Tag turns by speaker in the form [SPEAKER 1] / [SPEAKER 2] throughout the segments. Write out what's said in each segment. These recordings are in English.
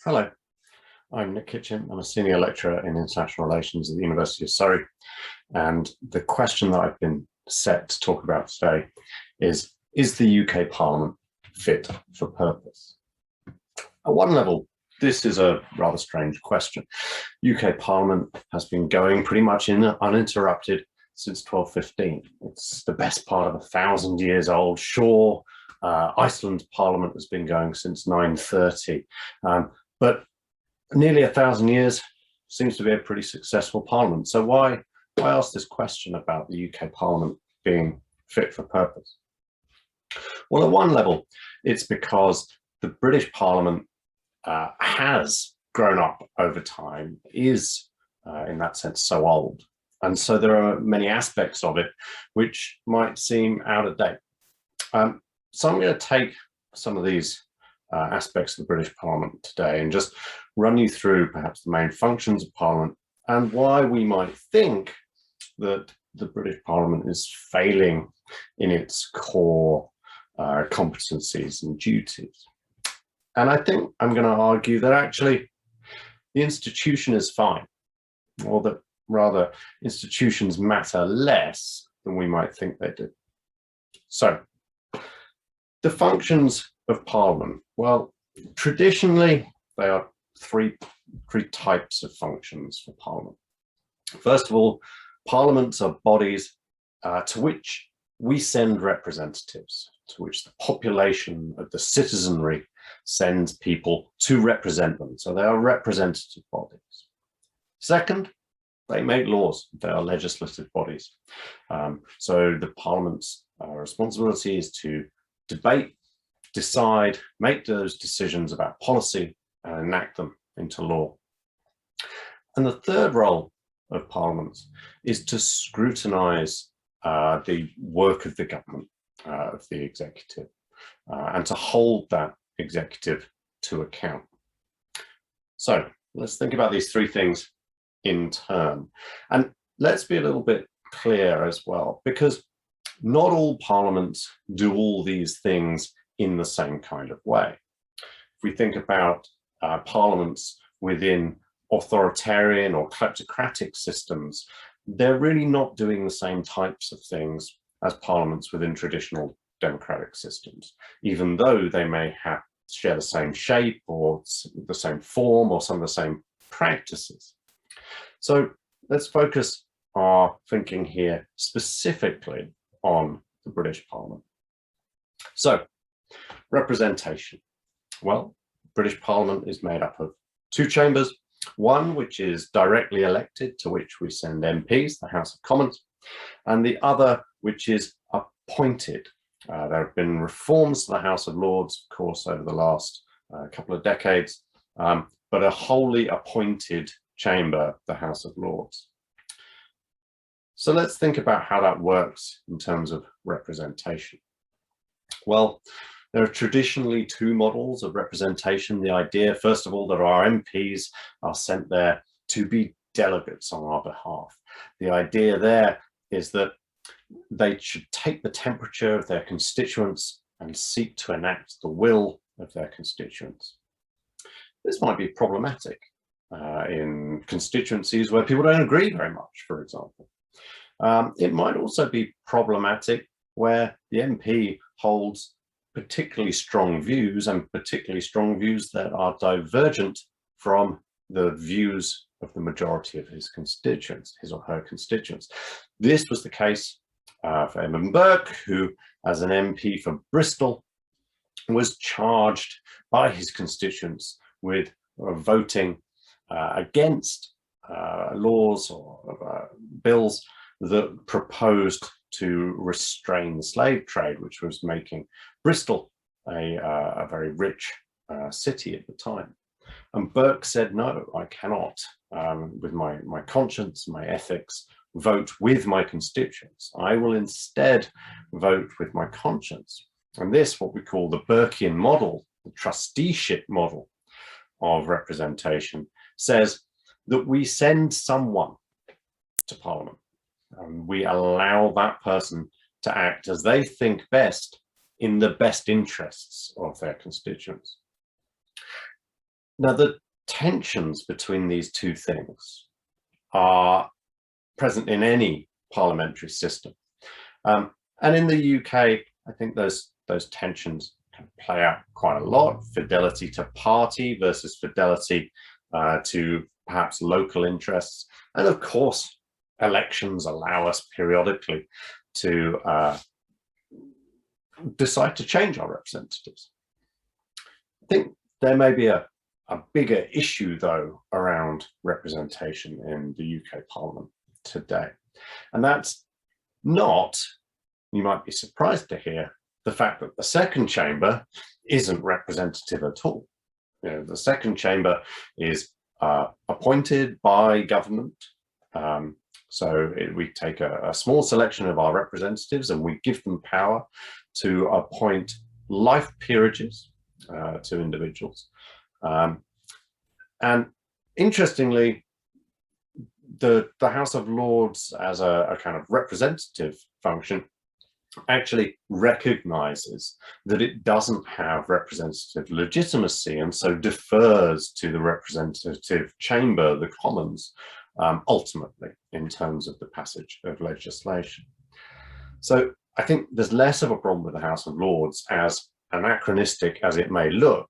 [SPEAKER 1] Hello, I'm Nick Kitchen. I'm a senior lecturer in international relations at the University of Surrey. And the question that I've been set to talk about today is the UK Parliament fit for purpose? At one level, this is a rather strange question. UK Parliament has been going pretty much uninterrupted since 1215. It's the best part of 1,000 years old. Sure, Iceland's Parliament has been going since 930. But nearly 1,000 years seems to be a pretty successful parliament. So why ask this question about the UK Parliament being fit for purpose? Well, at one level, it's because the British Parliament has grown up over time, is in that sense so old. And so there are many aspects of it which might seem out of date. So I'm going to take some of these aspects of the British Parliament today and just run you through perhaps the main functions of Parliament and why we might think that the British Parliament is failing in its core competencies and duties. And I think I'm going to argue that actually the institution is fine, or that rather institutions matter less than we might think they do. So the functions of Parliament, well, traditionally there are three types of functions for Parliament. First of all, parliaments are bodies to which we send representatives, to which the population of the citizenry sends people to represent them. So they are representative bodies. Second, they make laws. They are legislative bodies. So the Parliament's responsibility is to debate, decide, make those decisions about policy and enact them into law. And the third role of parliaments is to scrutinise the work of the government, of the executive, and to hold that executive to account. So let's think about these three things in turn. And let's be a little bit clear as well, because not all parliaments do all these things in the same kind of way. If we think about parliaments within authoritarian or kleptocratic systems, they're really not doing the same types of things as parliaments within traditional democratic systems, even though they may share the same shape or the same form or some of the same practices. So let's focus our thinking here specifically on the British Parliament. So, representation. Well, British Parliament is made up of two chambers, one which is directly elected, to which we send MPs, the House of Commons, and the other which is appointed. There have been reforms to the House of Lords, of course, over the last couple of decades, but a wholly appointed chamber, the House of Lords. So let's think about how that works in terms of representation. Well, there are traditionally two models of representation. The idea, first of all, that our MPs are sent there to be delegates on our behalf. The idea there is that they should take the temperature of their constituents and seek to enact the will of their constituents. This might be problematic in constituencies where people don't agree very much, for example. It might also be problematic where the MP holds particularly strong views, and particularly strong views that are divergent from the views of the majority of his constituents, his or her constituents. This was the case for Edmund Burke, who, as an MP for Bristol, was charged by his constituents with voting against laws or bills that proposed to restrain the slave trade, which was making Bristol a very rich city at the time. And Burke said, no, I cannot, with my conscience, my ethics, vote with my constituents. I will instead vote with my conscience. And this, what we call the Burkean model, the trusteeship model of representation, says that we send someone to Parliament and we allow that person to act as they think best in the best interests of their constituents. Now, the tensions between these two things are present in any parliamentary system. And in the UK, I think those tensions can play out quite a lot. Fidelity to party versus fidelity to perhaps local interests. And of course, elections allow us periodically to decide to change our representatives. I think there may be a bigger issue, though, around representation in the UK Parliament today. And that's not, you might be surprised to hear, the fact that the second chamber isn't representative at all. You know, the second chamber is appointed by government. We take a small selection of our representatives and we give them power to appoint life peerages to individuals. And interestingly, the House of Lords as a kind of representative function actually recognizes that it doesn't have representative legitimacy and so defers to the representative chamber, the Commons, ultimately in terms of the passage of legislation. So I think there's less of a problem with the House of Lords, as anachronistic as it may look,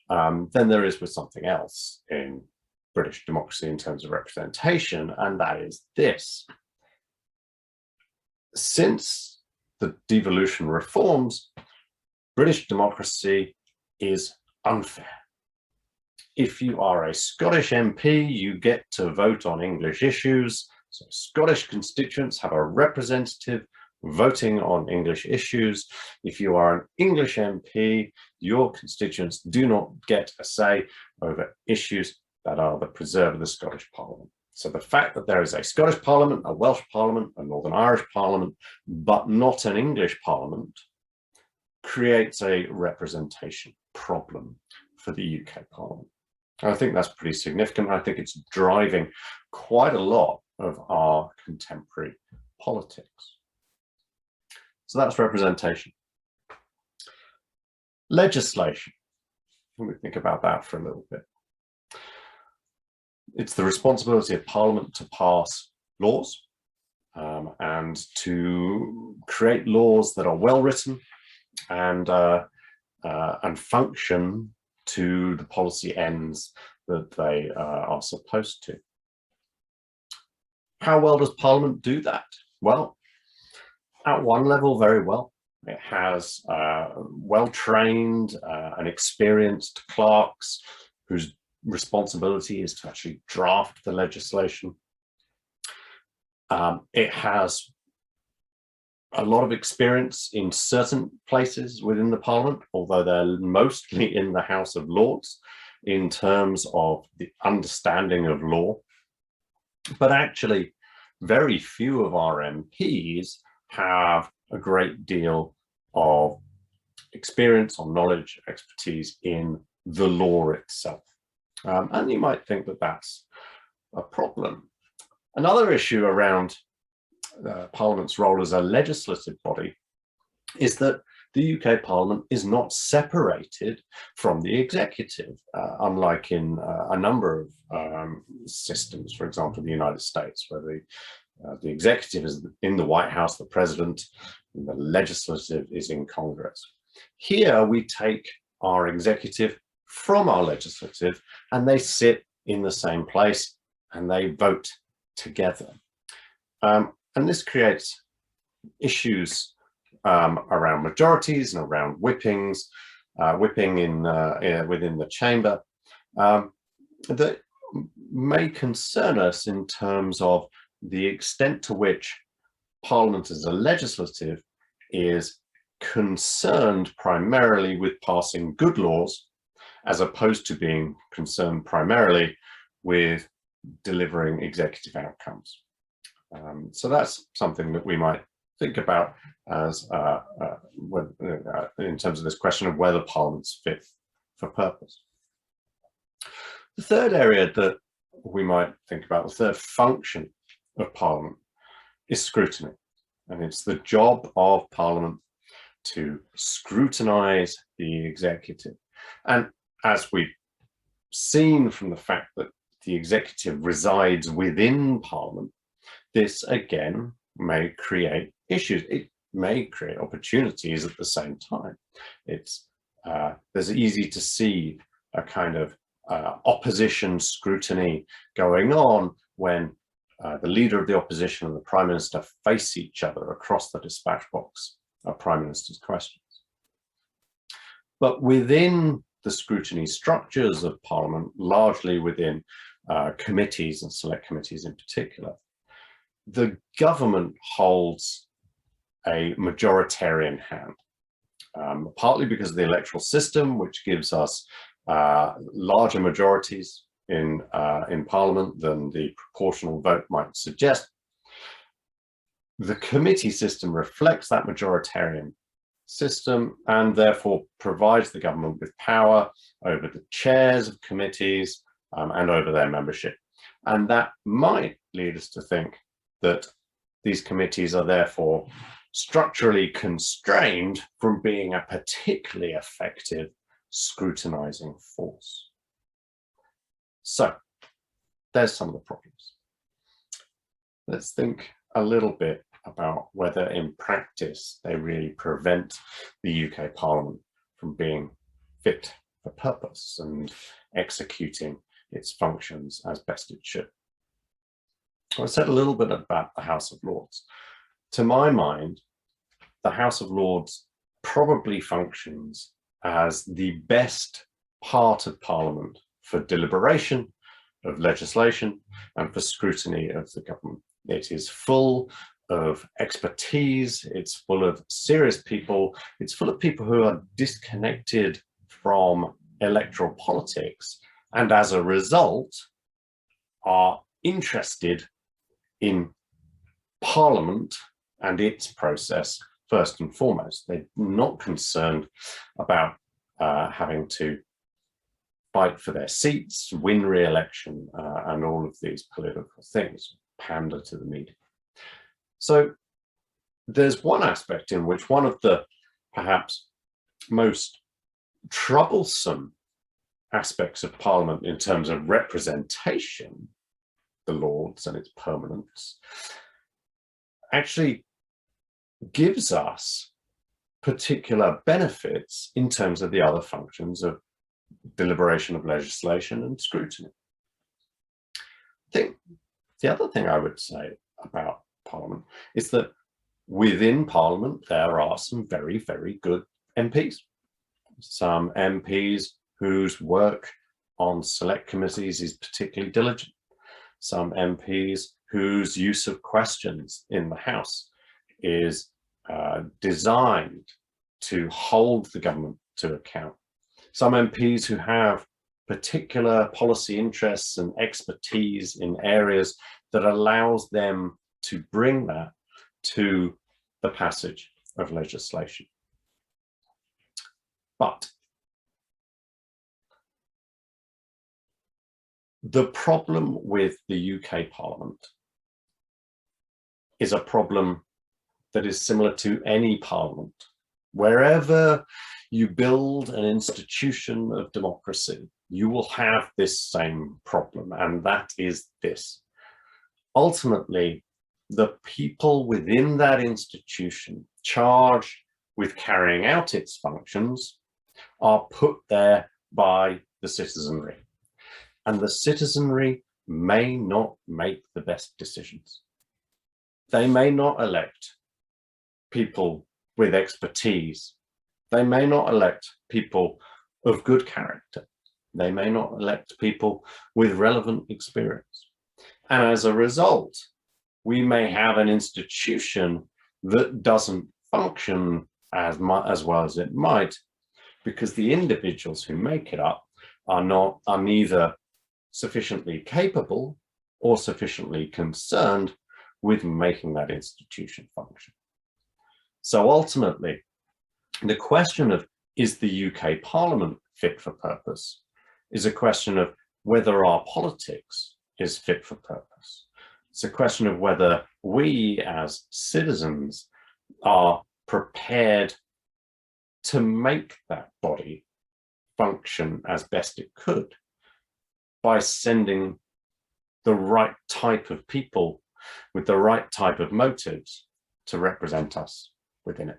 [SPEAKER 1] than there is with something else in British democracy in terms of representation, and that is this. Since the devolution reforms, British democracy is unfair. If you are a Scottish MP, you get to vote on English issues. So Scottish constituents have a representative voting on English issues. If you are an English MP, your constituents do not get a say over issues that are the preserve of the Scottish Parliament. So the fact that there is a Scottish Parliament, a Welsh Parliament, a Northern Irish Parliament, but not an English Parliament, creates a representation problem for the UK Parliament. And I think that's pretty significant. I think it's driving quite a lot of our contemporary politics. So that's representation. Legislation. Let me think about that for a little bit. It's the responsibility of Parliament to pass laws and to create laws that are well written and function to the policy ends that they are supposed to. How well does Parliament do that? Well, at one level, very well. It has well-trained and experienced clerks whose responsibility is to actually draft the legislation. It has a lot of experience in certain places within the Parliament, although they're mostly in the House of Lords in terms of the understanding of law. But actually, very few of our MPs have a great deal of experience or knowledge, expertise in the law itself. And you might think that that's a problem. Another issue around Parliament's role as a legislative body is that the UK Parliament is not separated from the executive, unlike in a number of systems, for example, the United States, where the executive is in the White House, the president, and the legislative is in Congress. Here we take our executive from our legislative and they sit in the same place and they vote together. And this creates issues around majorities and around whipping within the chamber that may concern us in terms of the extent to which Parliament as a legislative is concerned primarily with passing good laws, as opposed to being concerned primarily with delivering executive outcomes. So that's something that we might think about as in terms of this question of whether Parliament's fit for purpose. The third area that we might think about, the third function of Parliament, is scrutiny. And it's the job of Parliament to scrutinise the executive. And as we seen from the fact that the executive resides within Parliament, this again may create issues. It may create opportunities at the same time. There's easy to see a kind of opposition scrutiny going on when the leader of the opposition and the Prime Minister face each other across the dispatch box of Prime Minister's questions. But within the scrutiny structures of Parliament, largely within committees and select committees in particular, the government holds a majoritarian hand, partly because of the electoral system, which gives us larger majorities in Parliament than the proportional vote might suggest. The committee system reflects that majoritarian system and therefore provides the government with power over the chairs of committees and over their membership. And that might lead us to think that these committees are therefore structurally constrained from being a particularly effective scrutinizing force. So there's some of the problems. Let's think a little bit about whether in practice they really prevent the UK Parliament from being fit for purpose and executing its functions as best it should. I said a little bit about the House of Lords. To my mind, the House of Lords probably functions as the best part of Parliament for deliberation of legislation and for scrutiny of the government. It is full of expertise, it's full of serious people, it's full of people who are disconnected from electoral politics and as a result are interested in Parliament and its process first and foremost. They're not concerned about having to fight for their seats, win re-election, and all of these political things, pander to the media. So there's one aspect in which one of the perhaps most troublesome aspects of Parliament in terms of representation, the Lords and its permanence, actually gives us particular benefits in terms of the other functions of deliberation of legislation and scrutiny. I think the other thing I would say about Parliament is that within Parliament there are some very, very good MPs. Some MPs whose work on select committees is particularly diligent. Some MPs whose use of questions in the House is designed to hold the government to account. Some MPs who have particular policy interests and expertise in areas that allows them to bring that to the passage of legislation. But the problem with the UK Parliament is a problem that is similar to any parliament. Wherever you build an institution of democracy, you will have this same problem, and that is this. Ultimately, the people within that institution charged with carrying out its functions are put there by the citizenry. And the citizenry may not make the best decisions. They may not elect people with expertise. They may not elect people of good character. They may not elect people with relevant experience. And as a result, we may have an institution that doesn't function as well as it might, because the individuals who make it up are neither sufficiently capable or sufficiently concerned with making that institution function. So ultimately, the question of is the UK Parliament fit for purpose is a question of whether our politics is fit for purpose. It's a question of whether we as citizens are prepared to make that body function as best it could, by sending the right type of people with the right type of motives to represent us within it.